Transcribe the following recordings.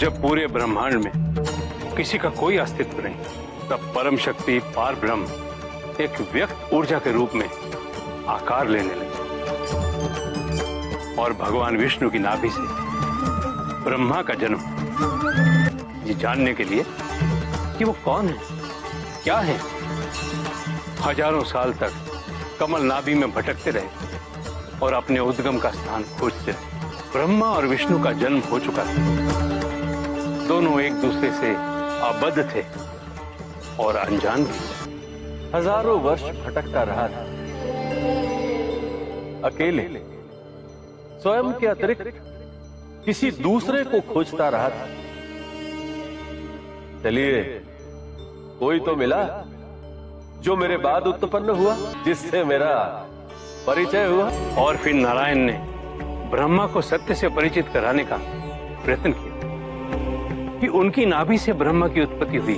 जब पूरे ब्रह्मांड में किसी का कोई अस्तित्व नहीं, तब परम शक्ति पार ब्रह्म एक व्यक्त ऊर्जा के रूप में आकार लेने लगे और भगवान विष्णु की नाभि से ब्रह्मा का जन्म, ये जानने के लिए कि वो कौन है, क्या है। हजारों साल तक कमल नाभि में भटकते रहे और अपने उद्गम का स्थान खोजते रहे। ब्रह्मा और विष्णु का जन्म हो चुका था, दोनों एक दूसरे से आबद्ध थे और अनजान भी। हजारों वर्ष भटकता रहा था, अकेले, स्वयं के अतिरिक्त किसी दूसरे को खोजता रहा था। चलिए, कोई तो मिला जो मेरे बाद उत्पन्न हुआ, जिससे मेरा परिचय हुआ। और फिर नारायण ने ब्रह्मा को सत्य से परिचित कराने का प्रयत्न किया कि उनकी नाभि से ब्रह्मा की उत्पत्ति हुई।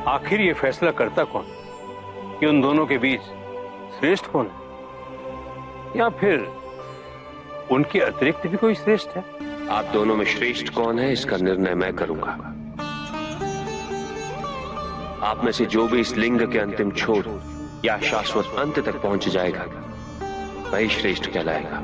आखिर ये फैसला करता कौन कि उन दोनों के बीच श्रेष्ठ कौन है, या फिर उनके अतिरिक्त भी कोई श्रेष्ठ है? आप दोनों में श्रेष्ठ कौन है, इसका निर्णय मैं करूंगा। आप में से जो भी इस लिंग के अंतिम छोर या शाश्वत अंत तक पहुंच जाएगा, वही श्रेष्ठ कहलाएगा।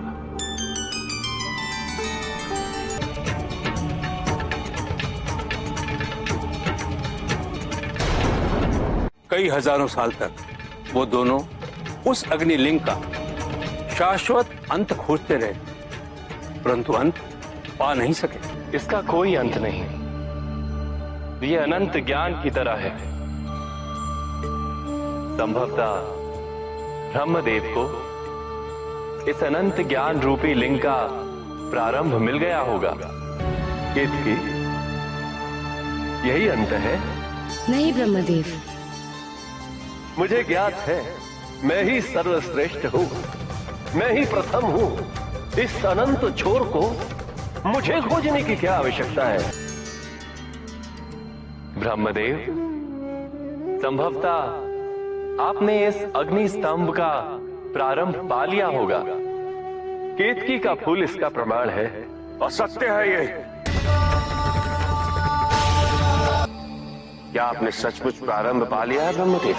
कई हजारों साल तक वो दोनों उस अग्निलिंग का शाश्वत अंत खोजते रहे, परंतु अंत पा नहीं सके। इसका कोई अंत नहीं, ये अनंत ज्ञान की तरह है। संभवतः ब्रह्मदेव को इस अनंत ज्ञान रूपी लिंग का प्रारंभ मिल गया होगा। केतकी, यही अंत है? नहीं ब्रह्मदेव, मुझे ज्ञात है, मैं ही सर्वश्रेष्ठ हूं, मैं ही प्रथम हूं। इस अनंत छोर को मुझे खोजने की क्या आवश्यकता है? ब्रह्मदेव, संभवतः आपने इस अग्नि स्तंभ का प्रारंभ पा लिया होगा। केतकी का फूल इसका प्रमाण है। असत्य है ये। क्या आपने सचमुच प्रारंभ पा लिया है ब्रह्मदेव?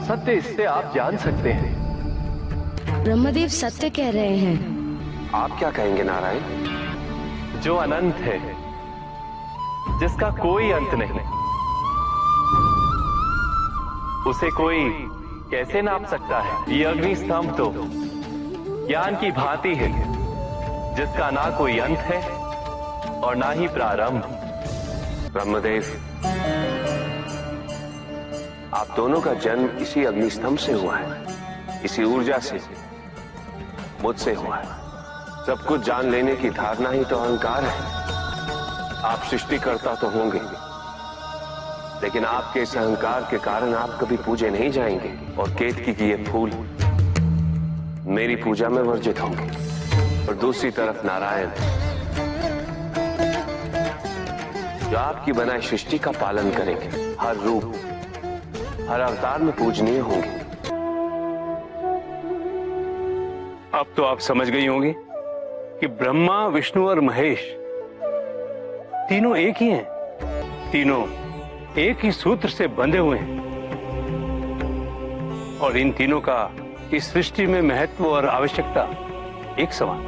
सत्य इससे आप जान सकते हैं। ब्रह्मदेव सत्य कह रहे हैं। आप क्या कहेंगे नारायण? जो अनंत है, जिसका कोई अंत नहीं, उसे कोई कैसे नाप सकता है? ये अग्नि स्तंभ तो ज्ञान की भांति है, जिसका ना कोई अंत है और ना ही प्रारंभ। ब्रह्मदेव, आप दोनों का जन्म इसी अग्निस्तंभ से हुआ है, इसी ऊर्जा से, मुझसे हुआ है। सब कुछ जान लेने की धारणा ही तो अहंकार है। आप सृष्टिकर्ता तो होंगे, लेकिन आपके इस अहंकार के कारण आप कभी पूजे नहीं जाएंगे और केतकी की ये फूल मेरी पूजा में वर्जित होंगे। और दूसरी तरफ नारायण, जो आपकी बनाई सृष्टि का पालन करेंगे, हर रूप, हर अवतार में पूजनीय होंगे। अब तो आप समझ गई होंगी कि ब्रह्मा, विष्णु और महेश तीनों एक ही हैं, तीनों एक ही सूत्र से बंधे हुए हैं और इन तीनों का इस सृष्टि में महत्व और आवश्यकता एक समान।